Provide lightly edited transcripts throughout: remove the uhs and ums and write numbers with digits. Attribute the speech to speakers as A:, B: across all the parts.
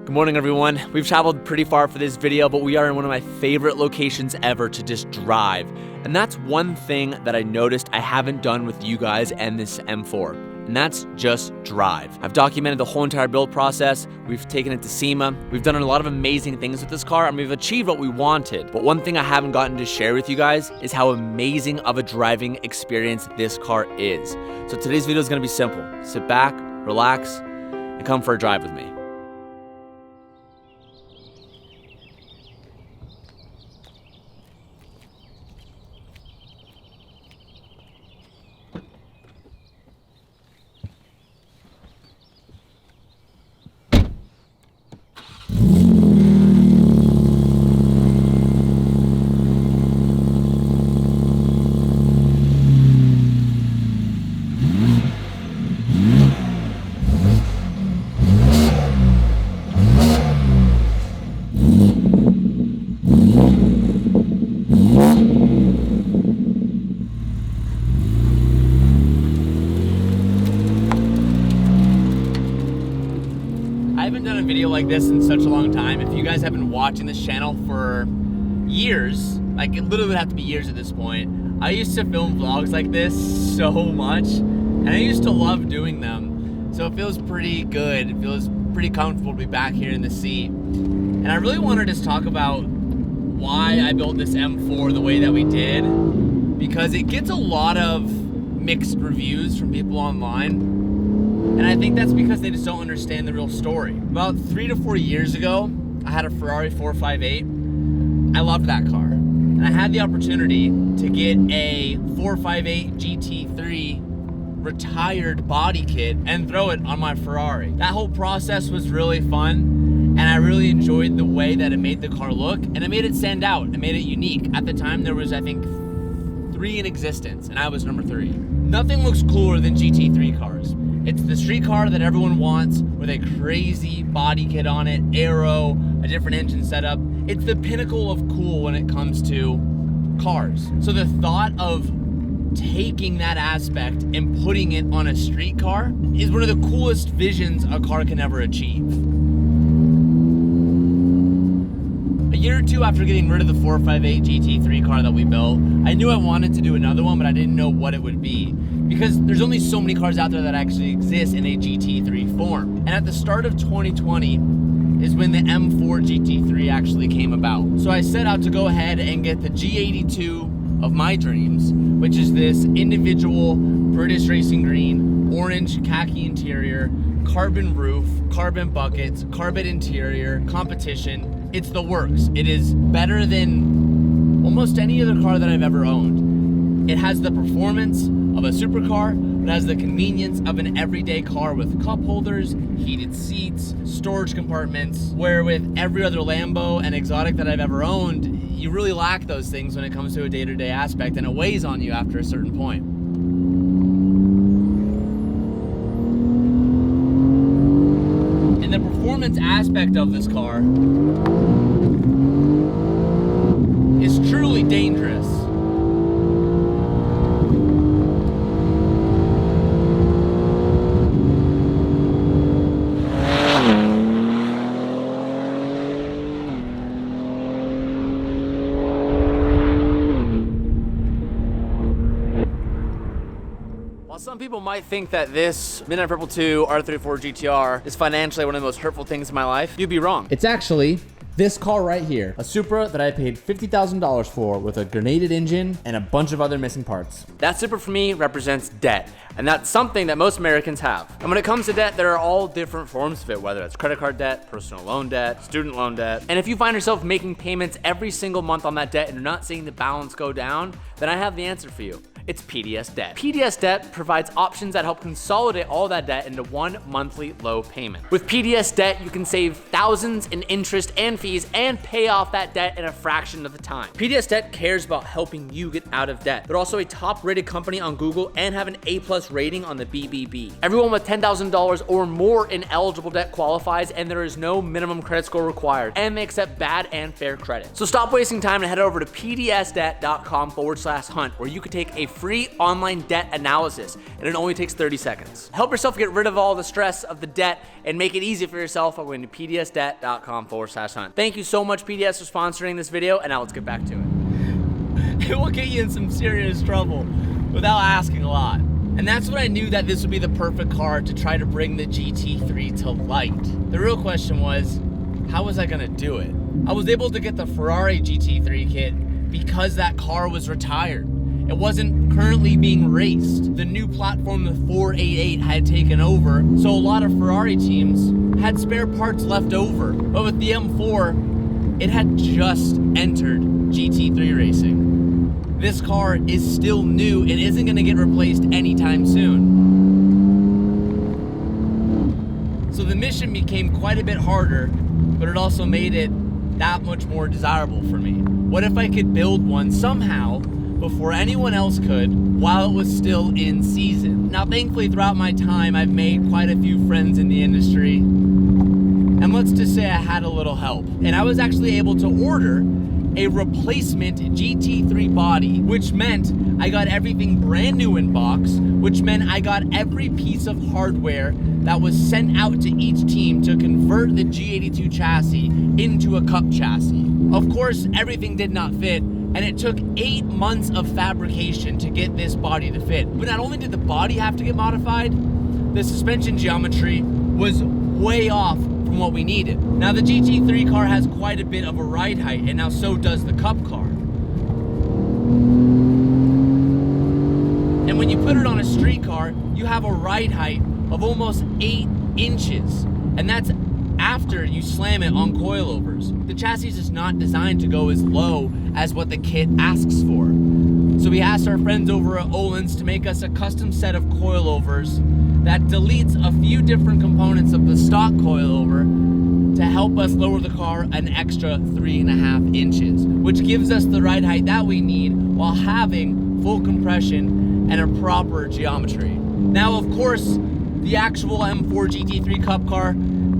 A: Good morning, everyone. We've traveled pretty far for this video, but we are in one of my favorite locations ever to just drive. And that's one thing that I noticed I haven't done with you guys and this M4. And that's just drive. I've documented the whole entire build process. We've taken it to SEMA. We've done a lot of amazing things with this car, and we've achieved what we wanted. But one thing I haven't gotten to share with you guys is how amazing of a driving experience this car is. So today's video is gonna be simple. Sit back, relax, and come for a drive with me. I haven't done a video like this in such a long time. If you guys have been watching this channel for years, like it literally would have to be years at this point, I used to film vlogs like this so much, and I used to love doing them. So it feels pretty good. It feels pretty comfortable to be back here in the seat. And I really wanted to talk about why I built this M4 the way that we did, because it gets a lot of mixed reviews from people online. And I think that's because they just don't understand the real story. About 3 to 4 years ago, I had a Ferrari 458. I loved that car. And I had the opportunity to get a 458 GT3 retired body kit and throw it on my Ferrari. That whole process was really fun, and I really enjoyed the way that it made the car look, and it made it stand out. It made it unique. At the time, there was, I think, 3 in existence, and I was number 3. Nothing looks cooler than GT3 cars. It's the street car that everyone wants with a crazy body kit on it, aero, a different engine setup. It's the pinnacle of cool when it comes to cars. So the thought of taking that aspect and putting it on a street car is one of the coolest visions a car can ever achieve. A year or two after getting rid of the 458 GT3 car that we built, I knew I wanted to do another one, but I didn't know what it would be, because there's only so many cars out there that actually exist in a GT3 form. And at the start of 2020 is when the M4 GT3 actually came about. So I set out to go ahead and get the G82 of my dreams, which is this individual British racing green, orange khaki interior, carbon roof, carbon buckets, carbon interior, competition. It's the works. It is better than almost any other car that I've ever owned. It has the performance of a supercar, but has the convenience of an everyday car with cup holders, heated seats, storage compartments, where with every other Lambo and exotic that I've ever owned, you really lack those things when it comes to a day-to-day aspect, and it weighs on you after a certain point. And the performance aspect of this car is truly dangerous. Some people might think that this Midnight Purple 2 R34 GTR is financially one of the most hurtful things in my life. You'd be wrong. It's actually this car right here, a Supra that I paid $50,000 for with a grenaded engine and a bunch of other missing parts. That Supra for me represents debt, and that's something that most Americans have. And when it comes to debt, there are all different forms of it, whether it's credit card debt, personal loan debt, student loan debt. And if you find yourself making payments every single month on that debt and you're not seeing the balance go down, then I have the answer for you. It's PDS Debt. PDS Debt provides options that help consolidate all that debt into one monthly low payment. With PDS Debt, you can save thousands in interest and fees and pay off that debt in a fraction of the time. PDS Debt cares about helping you get out of debt. They're also a top-rated company on Google and have an A+ rating on the BBB. Everyone with $10,000 or more in eligible debt qualifies, and there is no minimum credit score required, and they accept bad and fair credit. So stop wasting time and head over to pdsdebt.com/hunt, where you could take a free online debt analysis, and it only takes 30 seconds. Help yourself get rid of all the stress of the debt and make it easy for yourself by going to pdsdebt.com/hunt. Thank you so much, PDS, for sponsoring this video, and now let's get back to it. It will get you in some serious trouble without asking a lot. And that's when I knew that this would be the perfect car to try to bring the GT3 to light. The real question was, how was I gonna do it? I was able to get the Ferrari GT3 kit because that car was retired. It wasn't currently being raced. The new platform, the 488, had taken over, so a lot of Ferrari teams had spare parts left over. But with the M4, it had just entered GT3 racing. This car is still new and isn't gonna get replaced anytime soon. So the mission became quite a bit harder, but it also made it that much more desirable for me. What if I could build one somehow before anyone else could while it was still in season? Now, thankfully, throughout my time, I've made quite a few friends in the industry. And let's just say I had a little help. And I was actually able to order a replacement GT3 body, which meant I got everything brand new in box, which meant I got every piece of hardware that was sent out to each team to convert the G82 chassis into a Cup chassis. Of course, everything did not fit, and it took 8 months of fabrication to get this body to fit. But not only did the body have to get modified, the suspension geometry was way off from what we needed. Now, the GT3 car has quite a bit of a ride height, and now so does the Cup car. And when you put it on a street car, you have a ride height of almost 8 inches, and that's after you slam it on coilovers. The chassis is not designed to go as low as what the kit asks for. So we asked our friends over at Olin's to make us a custom set of coilovers that deletes a few different components of the stock coilover to help us lower the car an extra 3.5 inches, which gives us the ride height that we need while having full compression and a proper geometry. Now, of course, the actual M4 GT3 Cup car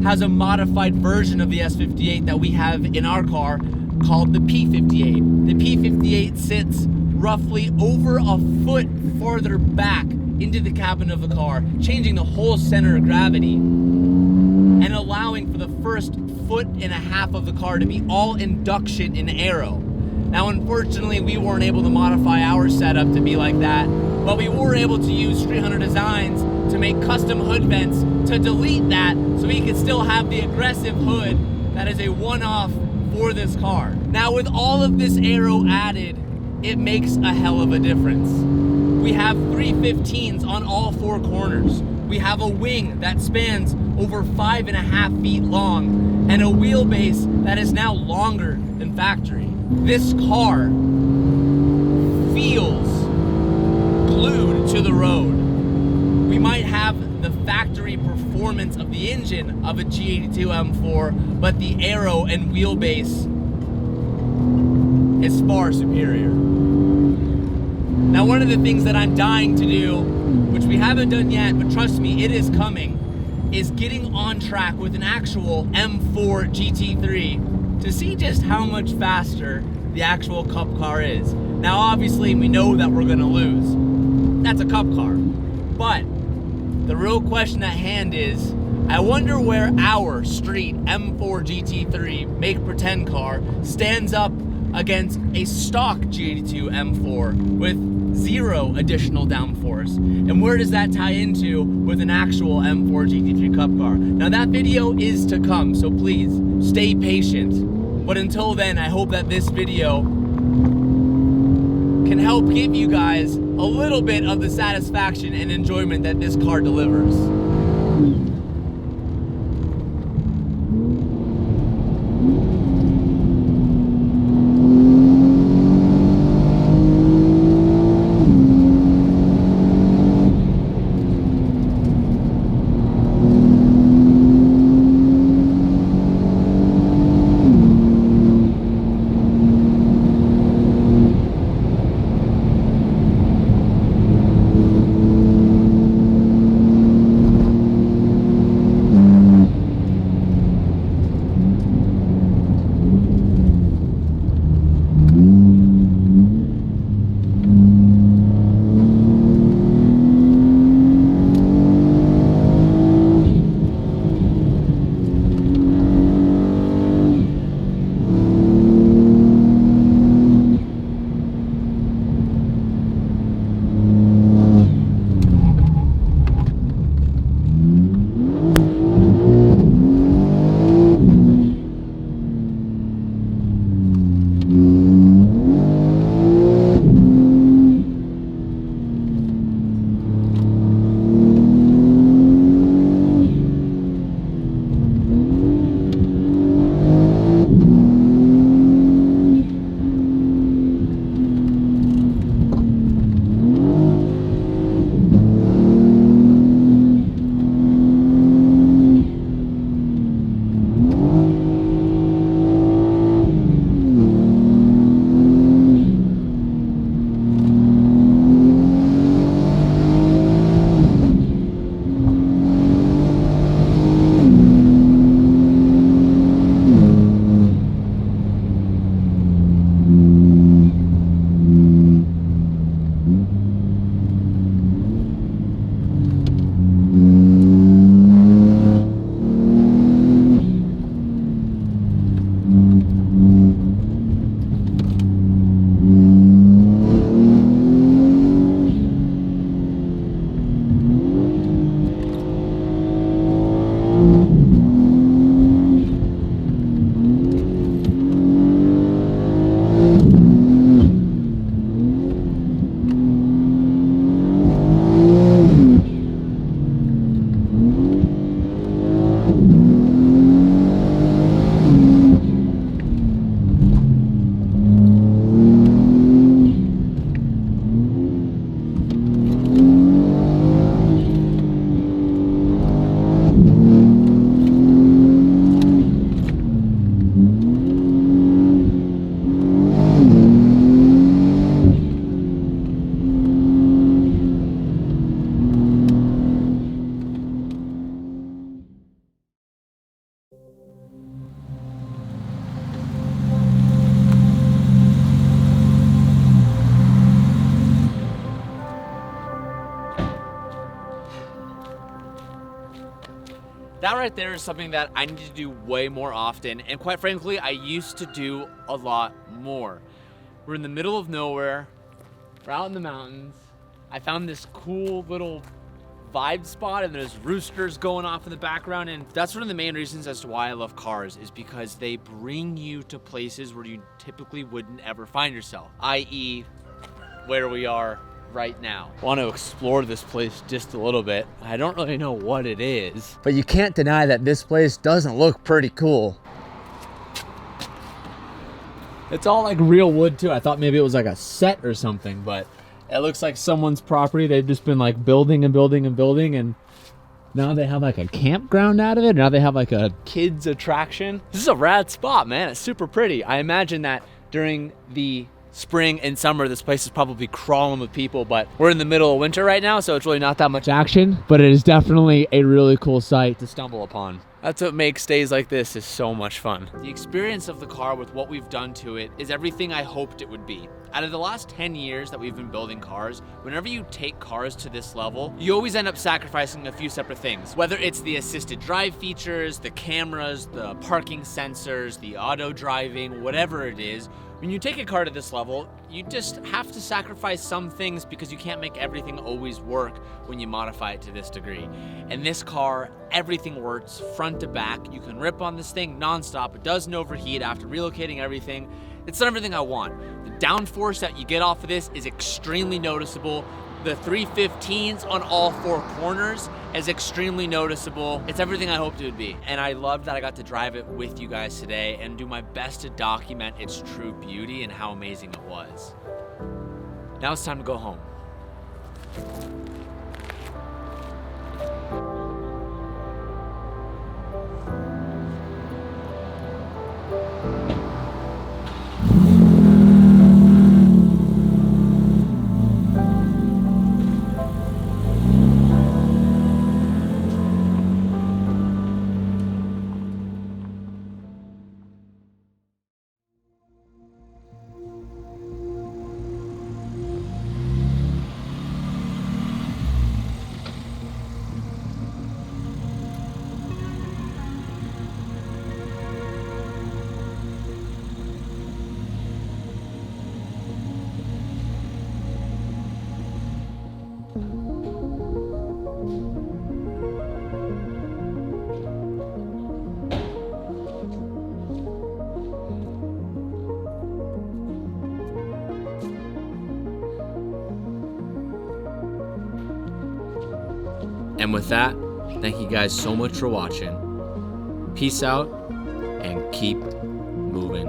A: has a modified version of the S58 that we have in our car called the P58. The P58 sits roughly over a foot farther back into the cabin of the car, changing the whole center of gravity and allowing for the first 1.5 feet of the car to be all induction and aero. Now, unfortunately, we weren't able to modify our setup to be like that, but we were able to use Street Hunter Designs to make custom hood vents to delete that so we could still have the aggressive hood that is a one-off for this car. Now, with all of this aero added, it makes a hell of a difference. We have 315s on all 4 corners. We have a wing that spans over 5.5 feet long and a wheelbase that is now longer than factory. This car feels glued to the road. We might have the factory performance of the engine of a G82 M4, but the aero and wheelbase is far superior. Now, one of the things that I'm dying to do, which we haven't done yet, but trust me, it is coming, is getting on track with an actual M4 GT3 to see just how much faster the actual Cup car is. Now, obviously, we know that we're gonna lose. That's a Cup car. But the real question at hand is, I wonder where our street M4 GT3 make pretend car stands up against a stock G82 M4 with 0 additional downforce. And where does that tie into with an actual M4 GT3 Cup car? Now, that video is to come, so please stay patient. But until then, I hope that this video can help give you guys a little bit of the satisfaction and enjoyment that this car delivers. That right there is something that I need to do way more often, and quite frankly, I used to do a lot more. We're in the middle of nowhere, we're out in the mountains. I found this cool little vibe spot, and there's roosters going off in the background, and that's one of the main reasons as to why I love cars, is because they bring you to places where you typically wouldn't ever find yourself, i.e. where we are right now. I want to explore this place just a little bit. I don't really know what it is, but you can't deny that this place doesn't look pretty cool. It's all like real wood too. I thought maybe it was like a set or something, but it looks like someone's property. They've just been like building and building and building, and now they have like a campground out of it. Now they have like a kids attraction. This is a rad spot, man. It's super pretty. I imagine that during the spring and summer, this place is probably crawling with people, but we're in the middle of winter right now, so it's really not that much action, but it is definitely a really cool sight to stumble upon. That's what makes days like this is so much fun. The experience of the car with what we've done to it is everything I hoped it would be. Out of the last 10 years that we've been building cars, whenever you take cars to this level, you always end up sacrificing a few separate things. Whether it's the assisted drive features, the cameras, the parking sensors, the auto driving, whatever it is, when you take a car to this level, you just have to sacrifice some things because you can't make everything always work when you modify it to this degree. And this car, everything works front to back. You can rip on this thing nonstop. It doesn't overheat after relocating everything. It's everything I want. The downforce that you get off of this is extremely noticeable. The 315s on all four corners is extremely noticeable. It's everything I hoped it would be. And I love that I got to drive it with you guys today and do my best to document its true beauty and how amazing it was. Now it's time to go home. And with that, thank you guys so much for watching. Peace out and keep moving.